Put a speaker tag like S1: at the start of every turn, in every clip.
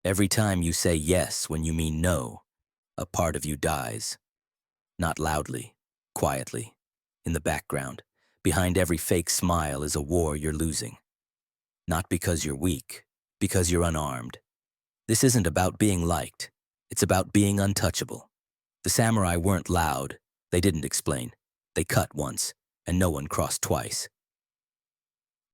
S1: Every time you say yes when you mean no, a part of you dies. Not loudly, quietly, in the background. Behind every fake smile is a war you're losing. Not because you're weak, because you're unarmed. This isn't about being liked. It's about being untouchable. The samurai weren't loud. They didn't explain. They cut once, and no one crossed twice.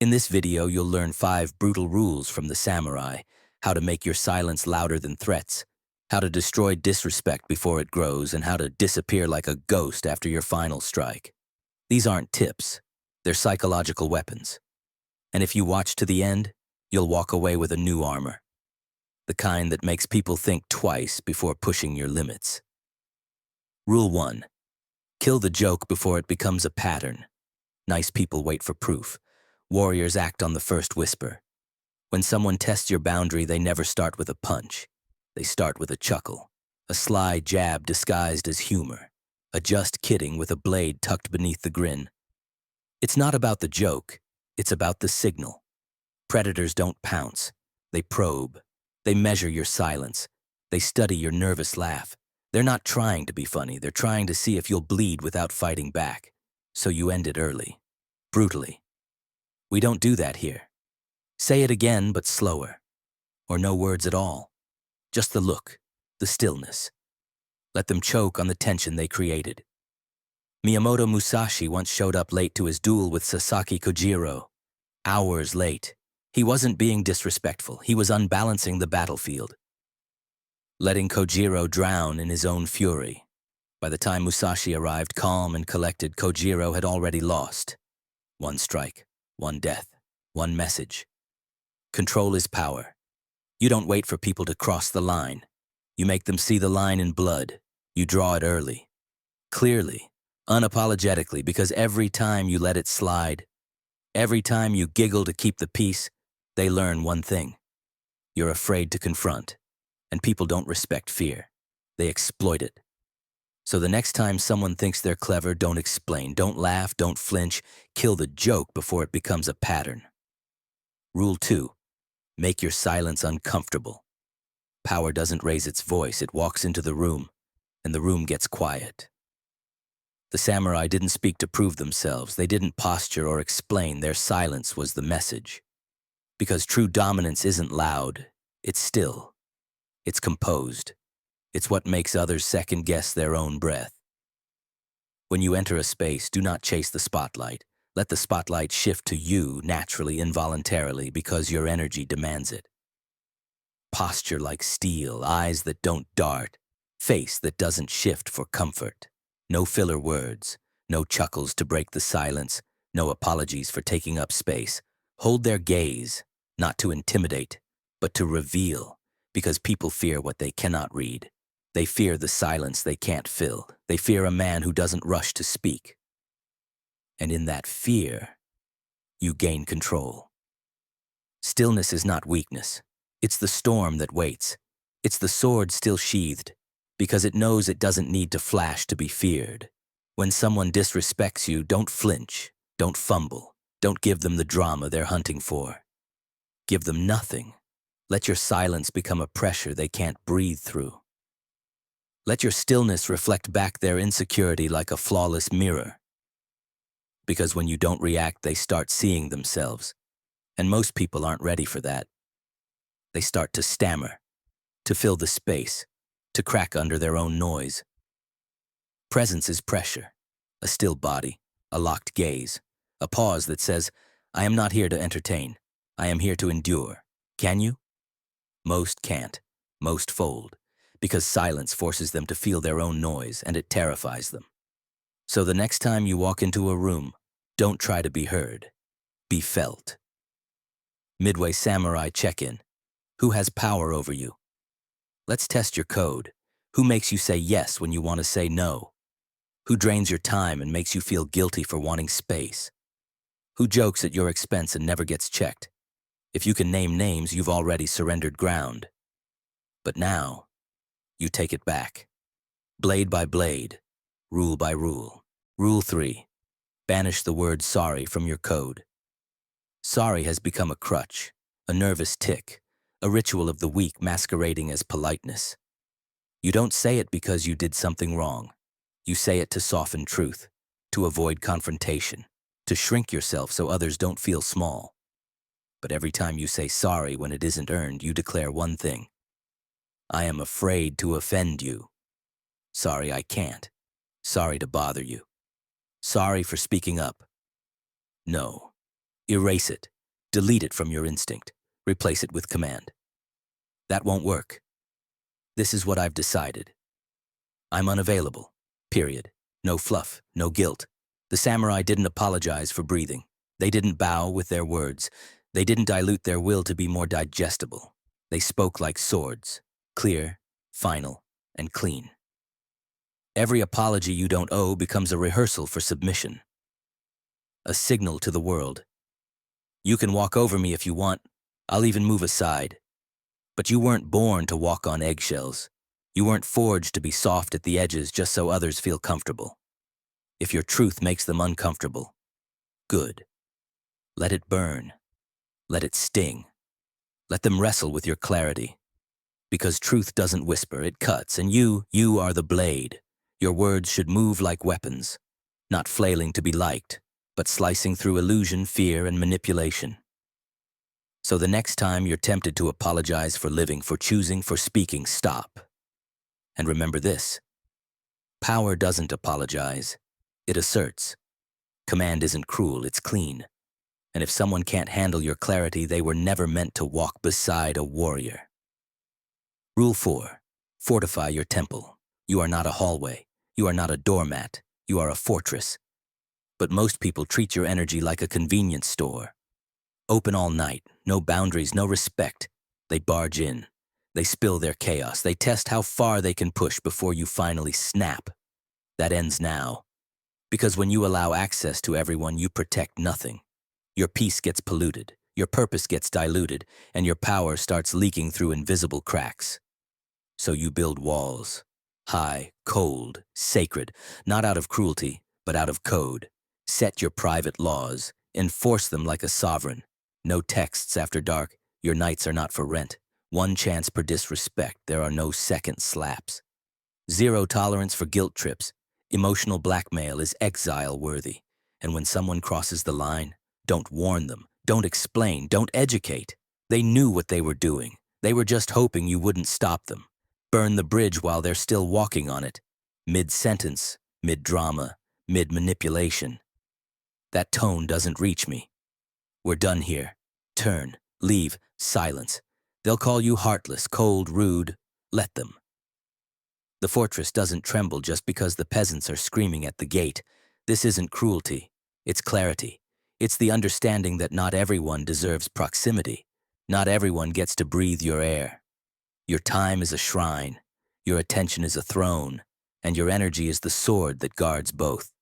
S1: In this video, you'll learn 5 brutal rules from the samurai: how to make your silence louder than threats, how to destroy disrespect before it grows, and how to disappear like a ghost after your final strike. These aren't tips. They're psychological weapons. And if you watch to the end, you'll walk away with a new armor. The kind that makes people think twice before pushing your limits. Rule 1. Kill the joke before it becomes a pattern. Nice people wait for proof. Warriors act on the first whisper. When someone tests your boundary, they never start with a punch. They start with a chuckle, a sly jab disguised as humor, a just kidding with a blade tucked beneath the grin. It's not about the joke, it's about the signal. Predators don't pounce, they probe. They measure your silence. They study your nervous laugh. They're not trying to be funny, they're trying to see if you'll bleed without fighting back. So you end it early, brutally. We don't do that here. Say it again, but slower. Or no words at all. Just the look, the stillness. Let them choke on the tension they created. Miyamoto Musashi once showed up late to his duel with Sasaki Kojiro. Hours late. He wasn't being disrespectful, he was unbalancing the battlefield. Letting Kojiro drown in his own fury. By the time Musashi arrived calm and collected, Kojiro had already lost. 1 strike, 1 death, 1 message. Control is power. You don't wait for people to cross the line. You make them see the line in blood. You draw it early. Clearly, unapologetically, because every time you let it slide, every time you giggle to keep the peace, they learn one thing. You're afraid to confront. And people don't respect fear. They exploit it. So the next time someone thinks they're clever, don't explain, don't laugh, don't flinch. Kill the joke before it becomes a pattern. Rule 2. Make your silence uncomfortable. Power doesn't raise its voice, it walks into the room, and the room gets quiet. The samurai didn't speak to prove themselves, they didn't posture or explain, their silence was the message. Because true dominance isn't loud, it's still. It's composed. It's what makes others second-guess their own breath. When you enter a space, do not chase the spotlight. Let the spotlight shift to you naturally, involuntarily, because your energy demands it. Posture like steel, eyes that don't dart, face that doesn't shift for comfort. No filler words, no chuckles to break the silence, no apologies for taking up space. Hold their gaze, not to intimidate, but to reveal, because people fear what they cannot read. They fear the silence they can't fill. They fear a man who doesn't rush to speak. And in that fear, you gain control. Stillness is not weakness. It's the storm that waits. It's the sword still sheathed, because it knows it doesn't need to flash to be feared. When someone disrespects you, don't flinch, don't fumble, don't give them the drama they're hunting for. Give them nothing. Let your silence become a pressure they can't breathe through. Let your stillness reflect back their insecurity like a flawless mirror. Because when you don't react, they start seeing themselves. And most people aren't ready for that. They start to stammer, to fill the space, to crack under their own noise. Presence is pressure, a still body, a locked gaze, a pause that says, I am not here to entertain, I am here to endure. Can you? Most can't, most fold, because silence forces them to feel their own noise and it terrifies them. So the next time you walk into a room, don't try to be heard, be felt. Midway Samurai check-in. Who has power over you? Let's test your code. Who makes you say yes when you want to say no? Who drains your time and makes you feel guilty for wanting space? Who jokes at your expense and never gets checked? If you can name names, you've already surrendered ground. But now, you take it back. Blade by blade, rule by rule. Rule 3. Banish the word sorry from your code. Sorry has become a crutch, a nervous tick, a ritual of the weak masquerading as politeness. You don't say it because you did something wrong. You say it to soften truth, to avoid confrontation, to shrink yourself so others don't feel small. But every time you say sorry when it isn't earned, you declare one thing: I am afraid to offend you. Sorry I can't. Sorry to bother you. Sorry for speaking up. No. Erase it. Delete it from your instinct. Replace it with command. That won't work. This is what I've decided. I'm unavailable. Period. No fluff, no guilt. The samurai didn't apologize for breathing. They didn't bow with their words. They didn't dilute their will to be more digestible. They spoke like swords, clear, final, and clean. Every apology you don't owe becomes a rehearsal for submission. A signal to the world. You can walk over me if you want. I'll even move aside. But you weren't born to walk on eggshells. You weren't forged to be soft at the edges just so others feel comfortable. If your truth makes them uncomfortable, good. Let it burn. Let it sting. Let them wrestle with your clarity. Because truth doesn't whisper, it cuts, and you are the blade. Your words should move like weapons, not flailing to be liked, but slicing through illusion, fear, and manipulation. So the next time you're tempted to apologize for living, for choosing, for speaking, stop. And remember this: power doesn't apologize, it asserts. Command isn't cruel, it's clean. And if someone can't handle your clarity, they were never meant to walk beside a warrior. Rule 4. Fortify your temple. You are not a hallway. You are not a doormat. You are a fortress. But most people treat your energy like a convenience store. Open all night, no boundaries, no respect. They barge in. They spill their chaos. They test how far they can push before you finally snap. That ends now. Because when you allow access to everyone, you protect nothing. Your peace gets polluted, your purpose gets diluted, and your power starts leaking through invisible cracks. So you build walls. High, cold, sacred, not out of cruelty, but out of code. Set your private laws. Enforce them like a sovereign. No texts after dark. Your nights are not for rent. One chance per disrespect. There are no second slaps. Zero tolerance for guilt trips. Emotional blackmail is exile-worthy. And when someone crosses the line, don't warn them. Don't explain. Don't educate. They knew what they were doing. They were just hoping you wouldn't stop them. Burn the bridge while they're still walking on it. Mid-sentence, mid-drama, mid-manipulation. That tone doesn't reach me. We're done here. Turn, leave, silence. They'll call you heartless, cold, rude. Let them. The fortress doesn't tremble just because the peasants are screaming at the gate. This isn't cruelty. It's clarity. It's the understanding that not everyone deserves proximity. Not everyone gets to breathe your air. Your time is a shrine. Your attention is a throne. And your energy is the sword that guards both.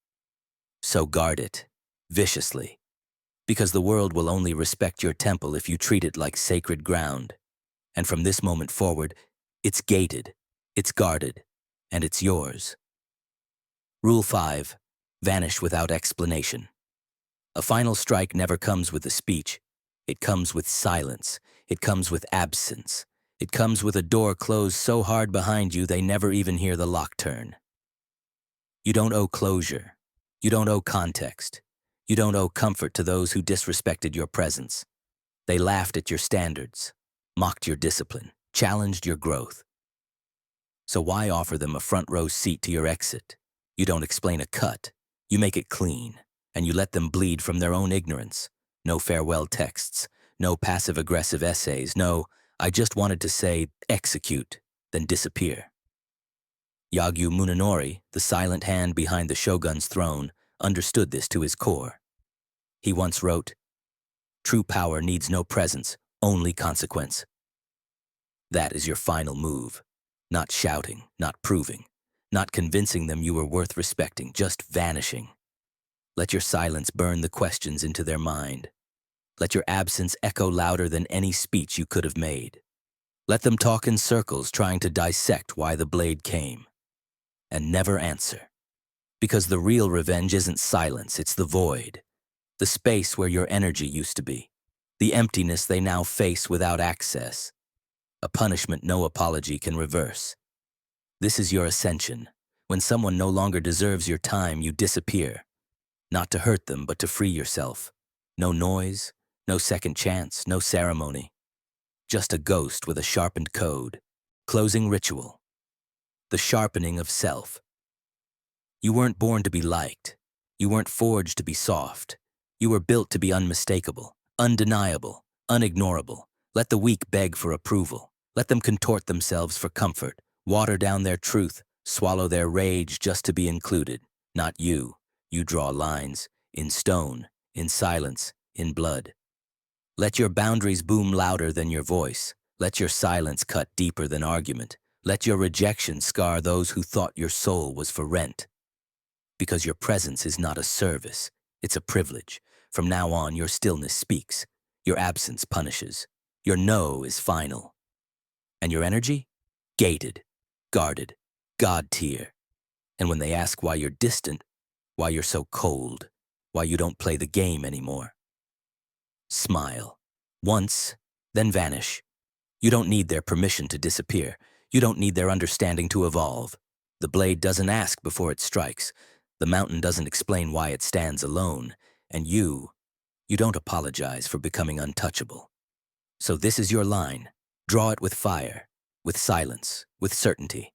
S1: So guard it. Viciously. Because the world will only respect your temple if you treat it like sacred ground. And from this moment forward, it's gated, it's guarded, and it's yours. Rule 5. Vanish without explanation. A final strike never comes with a speech. It comes with silence. It comes with absence. It comes with a door closed so hard behind you they never even hear the lock turn. You don't owe closure. You don't owe context. You don't owe comfort to those who disrespected your presence. They laughed at your standards, mocked your discipline, challenged your growth. So why offer them a front row seat to your exit? You don't explain a cut. You make it clean, and you let them bleed from their own ignorance. No farewell texts, no passive-aggressive essays, no, I just wanted to say, execute, then disappear. Yagyū Munenori, the silent hand behind the shogun's throne, understood this to his core. He once wrote, "True power needs no presence, only consequence." That is your final move. Not shouting, not proving, not convincing them you were worth respecting, just vanishing. Let your silence burn the questions into their mind. Let your absence echo louder than any speech you could have made. Let them talk in circles trying to dissect why the blade came. And never answer. Because the real revenge isn't silence, it's the void. The space where your energy used to be. The emptiness they now face without access. a punishment no apology can reverse. This is your ascension. When someone no longer deserves your time, you disappear. Not to hurt them, but to free yourself. No noise, no second chance, no ceremony. Just a ghost with a sharpened code. Closing ritual. The sharpening of self. You weren't born to be liked. You weren't forged to be soft. You were built to be unmistakable, undeniable, unignorable. Let the weak beg for approval. Let them contort themselves for comfort, water down their truth, swallow their rage just to be included. Not you. You draw lines, in stone, in silence, in blood. Let your boundaries boom louder than your voice. Let your silence cut deeper than argument. Let your rejection scar those who thought your soul was for rent. Because your presence is not a service, it's a privilege. From now on, your stillness speaks. Your absence punishes. Your no is final. And your energy? Gated, guarded, God tier. And when they ask why you're distant, why you're so cold, why you don't play the game anymore, smile. Once, then vanish. You don't need their permission to disappear. You don't need their understanding to evolve. The blade doesn't ask before it strikes. The mountain doesn't explain why it stands alone. And you don't apologize for becoming untouchable. So this is your line. Draw it with fire, with silence, with certainty.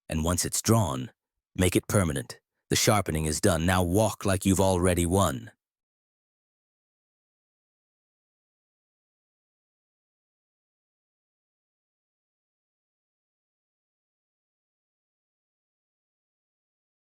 S1: And once it's drawn, make it permanent. The sharpening is done. Now walk like you've already won.